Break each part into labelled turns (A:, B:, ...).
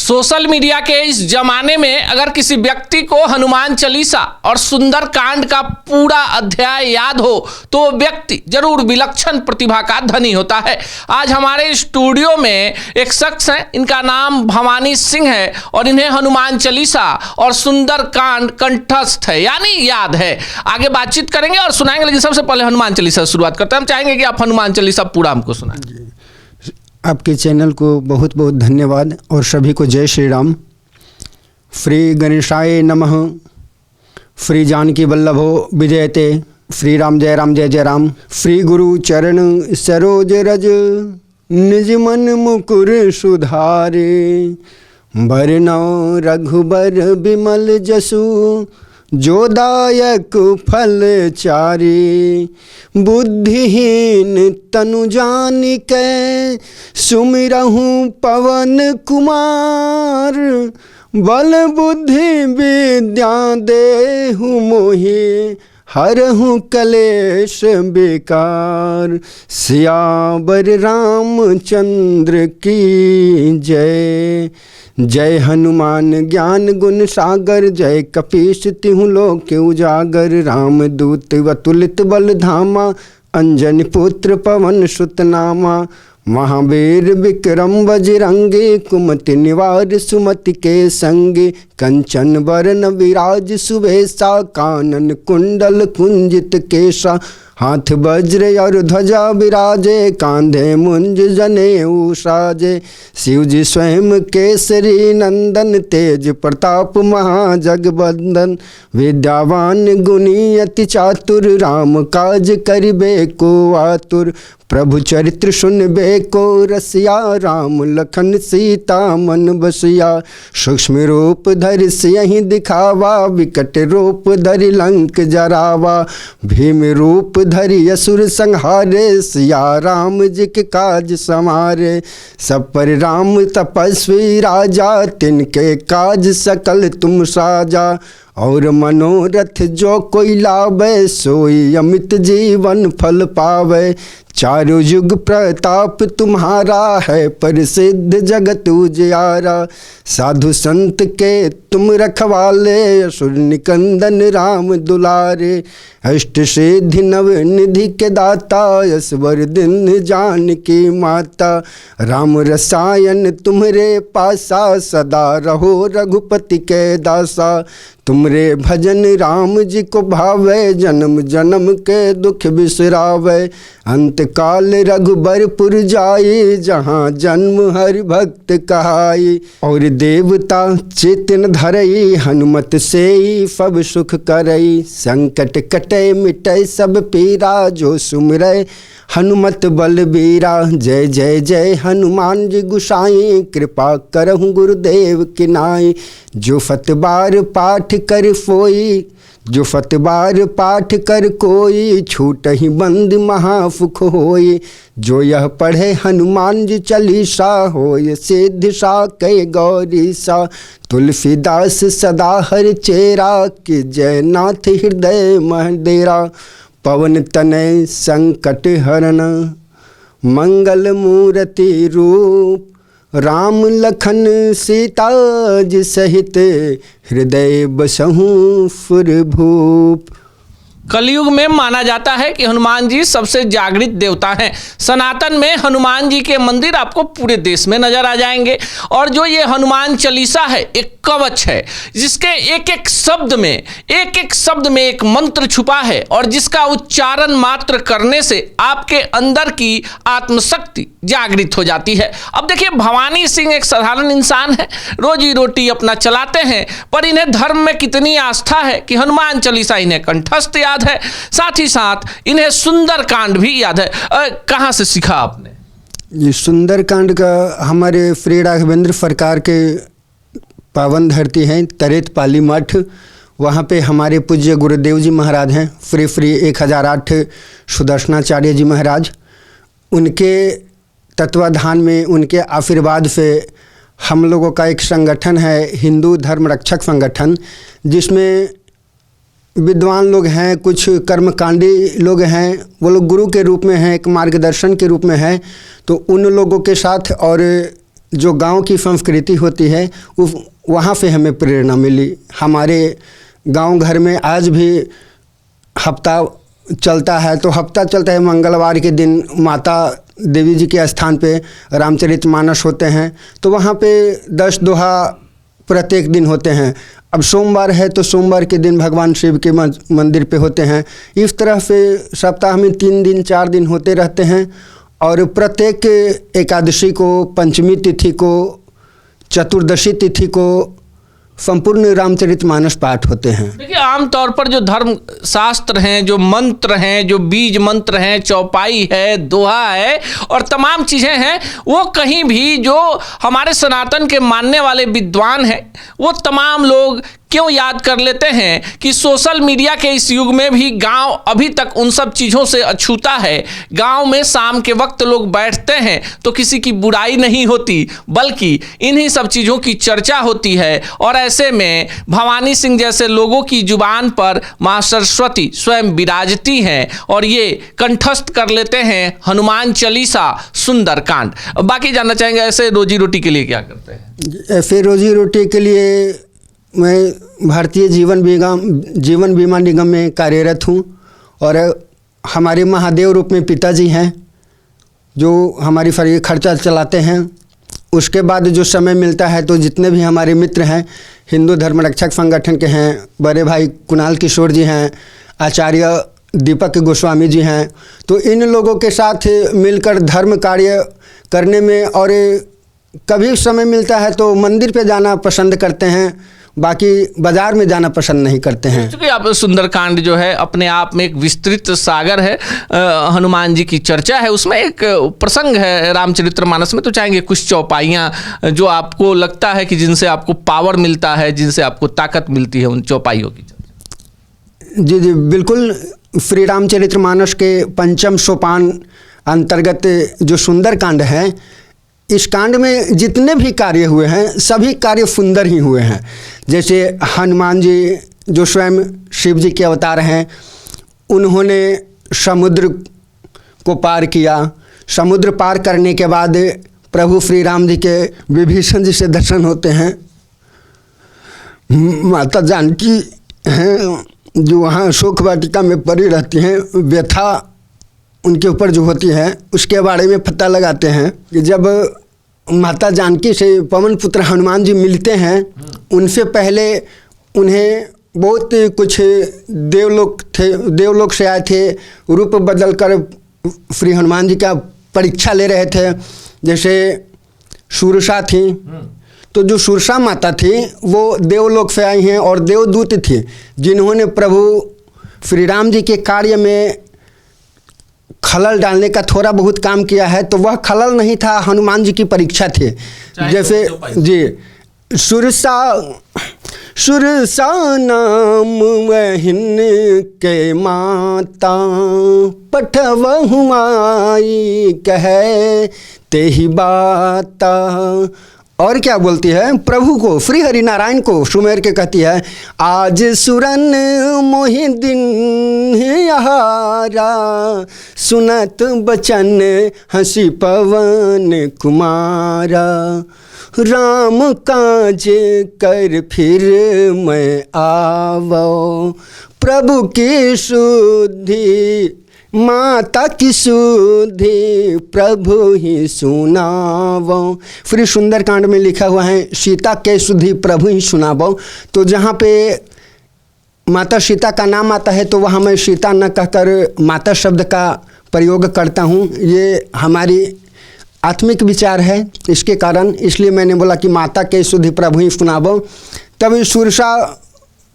A: Social media के इस जमाने में अगर किसी व्यक्ति को हनुमान चालीसा और सुंदर कांड का पूरा अध्याय याद हो तो वो व्यक्ति जरूर विलक्षण प्रतिभा का धनी होता है। आज हमारे स्टूडियो में एक शख्स हैं, इनका नाम भवानी सिंह है और इन्हें हनुमान चालीसा और सुंदर कांड कंठस्थ है यानी याद है। आगे बातचीत करेंगे और सुनाएंगे, लेकिन सबसे पहले हनुमान चालीसा शुरुआत करते हैं। हम चाहेंगे कि आप हनुमान चालीसा पूरा हमको सुनाएं।
B: आपके चैनल को बहुत बहुत धन्यवाद और सभी को जय श्री राम। श्री गणेशाय नमः। श्री जानकी वल्लभो विजयते। श्री राम जय राम। श्री गुरु चरण सरोज रज निज मन मुकुर सुधारे। बरनौ रघुबर बिमल जसु जो दायक फल चारी। बुद्धिहीन तनु जानिकै सुमिरहु पवन कुमार। बल बुद्धि विद्या देहु मोहि हरहु कलेश बेकार। सियावर रामचंद्र की जय। जय हनुमान ज्ञान गुण सागर। जय कपीस तिहु लोक उजागर। राम दूत अतुलित बल धामा। अंजनी पुत्र पवन सुत नामा। महावीर विक्रम बजरंगी। कुमति निवार सुमति के संगी। कंचन वरण विराज सुवेशा। कानन कुंडल कुंजित केशा। हाथ वज्र और ध्वजा विराजे। कांधे मुंज जनेऊ साजे। शिव जी स्वयं केसरी नंदन। तेज प्रताप महाजगबंदन। विद्यावान गुणी अति चातुर। राम काज करिबे को आतुर। प्रभु चरित्र सुनबे को रसिया। राम लखन सीता मन बसिया। सूक्ष्म रूप धरि सियहि दिखावा। विकट रूप धरि लंक जरावा। भीम रूप धरि असुर संहारे। सिया राम जी के काज समारे। सब पर राम तपस्वी राजा। तिनके काज सकल तुम साजा। और मनोरथ जो कोई लावे। सोई अमित जीवन फल पावे। चारों युग प्रताप तुम्हारा है। प्रसिद्ध जगत उजियारा। साधु संत के तुम रखवाले। असुर निकंदन राम दुलारे। अष्ट सिद्धि नव निधि के दाता। यशवर दिन जानकी माता। राम रसायन तुम्हारे पासा। सदा रहो रघुपति के दासा। तुमरे भजन राम जी को भावे। जन्म जन्म के दुख बिसरावे। अंत काल रघुबरपुर जाई। जहाँ जन्म हरि भक्त कहाई। और देवता चेतन धरई। हनुमत सेई सब सुख करई। संकट कटे मिटै सब पीरा। जो सुमिरै हनुमत बलबीरा। जय जय जय हनुमान जी गुसाई। कृपा करहु गुरुदेव की नाई। जो फतबार पाठ कर फोई। जो फतबार पाठ कर कोई। छूट ही बंद महासुख होई। जो यह पढ़े हनुमान जी चालीसा। होय सिद्धि सा कै गौरी सा। तुलसीदास सदा हर चेरा। कि जय नाथ हृदय महडेरा। पवन तनय संकट हरण मंगल मूर्ति रूप। राम लखन सीता जी सहित हृदय बसहु सुरभूप।
A: कलयुग में माना जाता है कि हनुमान जी सबसे जागृत देवता हैं। सनातन में हनुमान जी के मंदिर आपको पूरे देश में नजर आ जाएंगे। और जो ये हनुमान चालीसा है एक कवच है जिसके एक एक शब्द में एक मंत्र छुपा है और जिसका उच्चारण मात्र करने से आपके अंदर की आत्मशक्ति जागृत हो जाती है। अब देखिए, भवानी सिंह एक साधारण इंसान है, रोजी रोटी अपना चलाते हैं, पर इन्हें धर्म में कितनी आस्था है कि हनुमान चालीसा इन्हें कंठस्थ याद है, साथ ही साथ इन्हें सुंदर कांड भी याद है। कहाँ से सीखा आपने?
B: ये सुंदर कांड का हमारे श्री राघवेंद्र सरकार के पावन धरती हैं तरेत पाली मठ। वहाँ पे हमारे पूज्य गुरुदेव जी महाराज हैं श्री 1008 सुदर्शनाचार्य जी महाराज। उनके तत्वाधान में, उनके आशीर्वाद से हम लोगों का एक संगठन है, हिंदू धर्म रक्षक संगठन, जिसमें विद्वान लोग हैं, कुछ कर्मकांडी लोग हैं, वो लोग गुरु के रूप में हैं, एक मार्गदर्शन के रूप में हैं। तो उन लोगों के साथ और जो गांव की संस्कृति होती है वहाँ से हमें प्रेरणा मिली। हमारे गांव घर में आज भी हफ्ता चलता है, तो हफ्ता चलता है मंगलवार के दिन माता देवी जी के स्थान पे रामचरितमानस होते हैं, तो वहाँ पे 10 दोहा प्रत्येक दिन होते हैं। अब सोमवार है तो सोमवार के दिन भगवान शिव के मंदिर पे होते हैं। इस तरह से सप्ताह में 3 दिन 4 दिन होते रहते हैं। और प्रत्येक एकादशी को, पंचमी तिथि को, चतुर्दशी तिथि को संपूर्ण रामचरितमानस पाठ होते हैं।
A: देखिए, आमतौर पर जो धर्म शास्त्र हैं, जो मंत्र हैं, जो बीज मंत्र हैं, चौपाई है, दोहा है और तमाम चीज़ें हैं, वो कहीं भी जो हमारे सनातन के मानने वाले विद्वान हैं वो तमाम लोग क्यों याद कर लेते हैं कि सोशल मीडिया के इस युग में भी गांव अभी तक उन सब चीज़ों से अछूता है। गांव में शाम के वक्त लोग बैठते हैं तो किसी की बुराई नहीं होती, बल्कि इन्हीं सब चीज़ों की चर्चा होती है। और ऐसे में भवानी सिंह जैसे लोगों की जुबान पर माँ सरस्वती स्वयं विराजती हैं और ये कंठस्थ कर लेते हैं हनुमान चालीसा, सुंदरकांड। बाकी जानना चाहेंगे, ऐसे रोजी रोटी के लिए क्या करते हैं?
B: ऐसे रोजी रोटी के लिए मैं भारतीय जीवन बीमा निगम में कार्यरत हूँ और हमारे महादेव रूप में पिताजी हैं जो हमारी फरी खर्चा चलाते हैं। उसके बाद जो समय मिलता है तो जितने भी हमारे मित्र हैं, हिंदू धर्म रक्षक संगठन के हैं, बड़े भाई कुणाल किशोर जी हैं, आचार्य दीपक गोस्वामी जी हैं, तो इन लोगों के साथ मिलकर धर्म कार्य करने में, और कभी समय मिलता है तो मंदिर पे जाना पसंद करते हैं, बाकी बाजार में जाना पसंद नहीं करते हैं।
A: क्योंकि आप सुंदरकांड जो है अपने आप में एक विस्तृत सागर है, हनुमान जी की चर्चा है, उसमें एक प्रसंग है रामचरितमानस में, तो चाहेंगे कुछ चौपाइयाँ जो आपको लगता है कि जिनसे आपको पावर मिलता है, जिनसे आपको ताकत मिलती है, उन चौपाइयों की चर्चा।
B: जी जी बिल्कुल। श्री रामचरितमानस के पंचम सोपान अंतर्गत जो सुंदरकांड है, इस कांड में जितने भी कार्य हुए हैं सभी कार्य सुंदर ही हुए हैं। जैसे हनुमान जी जो स्वयं शिव जी के अवतार हैं, उन्होंने समुद्र को पार किया। समुद्र पार करने के बाद प्रभु श्री राम जी के विभीषण जी से दर्शन होते हैं। माता जानकी हैं जो वहाँ शोक वाटिका में पड़ी रहती हैं, व्यथा उनके ऊपर जो होती है उसके बारे में पता लगाते हैं कि जब माता जानकी से पवन पुत्र हनुमान जी मिलते हैं, उनसे पहले उन्हें बहुत कुछ देवलोक से आए थे, रूप बदल कर श्री हनुमान जी का परीक्षा ले रहे थे। जैसे सुरसा थी, तो जो सुरसा माता थी वो देवलोक से आई हैं और देवदूत थी, जिन्होंने प्रभु श्री राम जी के कार्य में खलल डालने का थोड़ा बहुत काम किया है। तो वह खलल नहीं था, हनुमान जी की परीक्षा थी। जैसे जी सुरसा नाम वहिन के माता, पठवहु आई कहे तेहि बाता। और क्या बोलती है? प्रभु को, श्री हरि नारायण को सुमेर के कहती है, आज सुरन मोहि दिन आहारा, सुनत बचन हंसी पवन कुमारा, राम काज कर फिर मैं आवो, प्रभु की शुद्धि माता की शुद्धि प्रभु ही सुनावो। फिर सुंदरकांड में लिखा हुआ है, सीता के शुद्धि प्रभु ही सुनावो। तो जहाँ पे माता सीता का नाम आता है तो वहाँ मैं सीता न कहकर माता शब्द का प्रयोग करता हूँ। ये हमारी आत्मिक विचार है, इसके कारण इसलिए मैंने बोला कि माता के शुद्धि प्रभु ही सुनावो। तभी सुरसा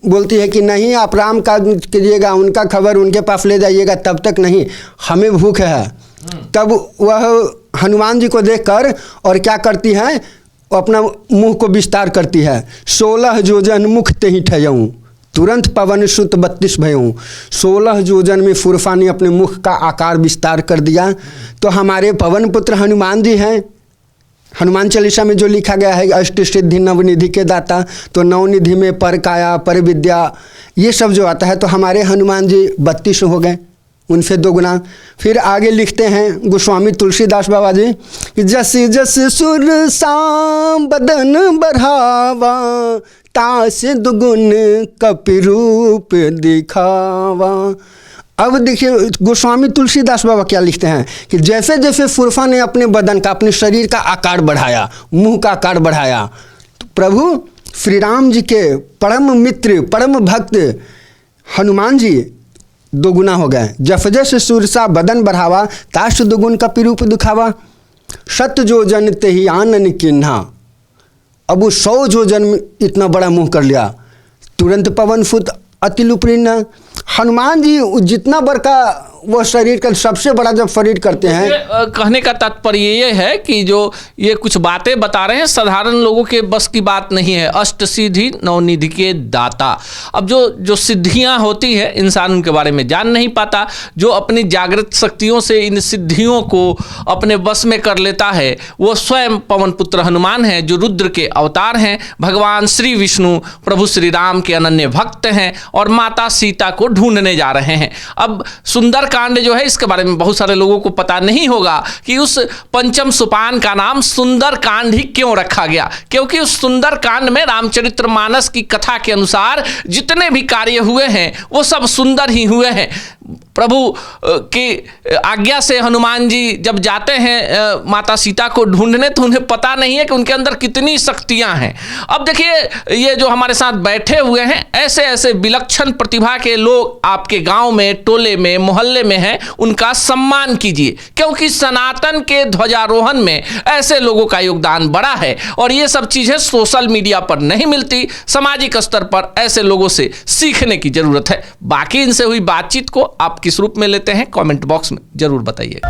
B: बोलती है कि नहीं, आप राम का कीजिएगा, उनका खबर उनके पास ले जाइएगा, तब तक नहीं, हमें भूख है। तब वह हनुमान जी को देखकर और क्या करती है, अपना मुंह को विस्तार करती है। 16 जोजन मुख ते ही ठयऊँ, तुरंत पवन सुत 32 भयऊँ। 16 जोजन में फुरफा ने अपने मुख का आकार विस्तार कर दिया। तो हमारे पवन पुत्र हनुमान जी हैं। हनुमान चालीसा में जो लिखा गया है, अष्ट सिद्धि नवनिधि के दाता, तो नवनिधि में पर काया, पर विद्या, ये सब जो आता है, तो हमारे हनुमान जी 32 हो गए। उनसे दोगुना। फिर आगे लिखते हैं गोस्वामी तुलसीदास बाबा जी कि जस जस सुर सा बदन बढ़ावा, तास दुगुन कपि रूप दिखावा। अब देखिए गोस्वामी तुलसीदास बाबा क्या लिखते हैं कि जैसे जैसे फुरफा ने अपने बदन का, अपने शरीर का आकार बढ़ाया, मुंह का आकार बढ़ाया, तो प्रभु श्री राम जी के परम मित्र, परम भक्त हनुमान जी दोगुना हो गए। जस जस सुरसा बदन बढ़ावा, ताश दुगुन का पिरूप दिखावा। सत जो जन ते ही आनन किन्हा, अब वो 100 जो जन इतना बड़ा मुंह कर लिया। तुरंत पवन फुत अतिलुप्रीन। हनुमान जी जितना बड़का वो शरीर का सबसे बड़ा जब शरीर करते हैं।
A: कहने का तात्पर्य ये है कि जो ये कुछ बातें बता रहे हैं साधारण लोगों के बस की बात नहीं है। अष्ट सिद्धि नवनिधि के दाता। अब जो सिद्धियां होती है इंसान उनके बारे में जान नहीं पाता। जो अपनी जागृत शक्तियों से इन सिद्धियों को अपने बस में कर लेता है वो स्वयं पवन पुत्र हनुमान है, जो रुद्र के अवतार हैं। भगवान श्री विष्णु प्रभु श्री राम के अनन्य भक्त हैं और माता सीता को ढूंढने जा रहे हैं। अब सुंदर कांड जो है इसके बारे में बहुत सारे लोगों को पता नहीं होगा कि उस पंचम सोपान का नाम सुंदर कांड ही क्यों रखा गया, क्योंकि उस सुंदर कांड में रामचरितमानस की कथा के अनुसार जितने भी कार्य हुए हैं वो सब सुंदर ही हुए हैं। प्रभु की आज्ञा से हनुमान जी जब जाते हैं माता सीता को ढूंढने तो उन्हें पता नहीं है कि उनके अंदर कितनी शक्तियां हैं। अब देखिए ये जो हमारे साथ बैठे हुए हैं ऐसे ऐसे विलक्षण प्रतिभा के लोग आपके गांव में, टोले में, मोहल्ले में हैं, उनका सम्मान कीजिए, क्योंकि सनातन के ध्वजारोहण में ऐसे लोगों का योगदान बड़ा है। और ये सब चीज़ें सोशल मीडिया पर नहीं मिलती, सामाजिक स्तर पर ऐसे लोगों से सीखने की जरूरत है। बाकी इनसे हुई बातचीत को आप किस रूप में लेते हैं कमेंट बॉक्स में जरूर बताइए।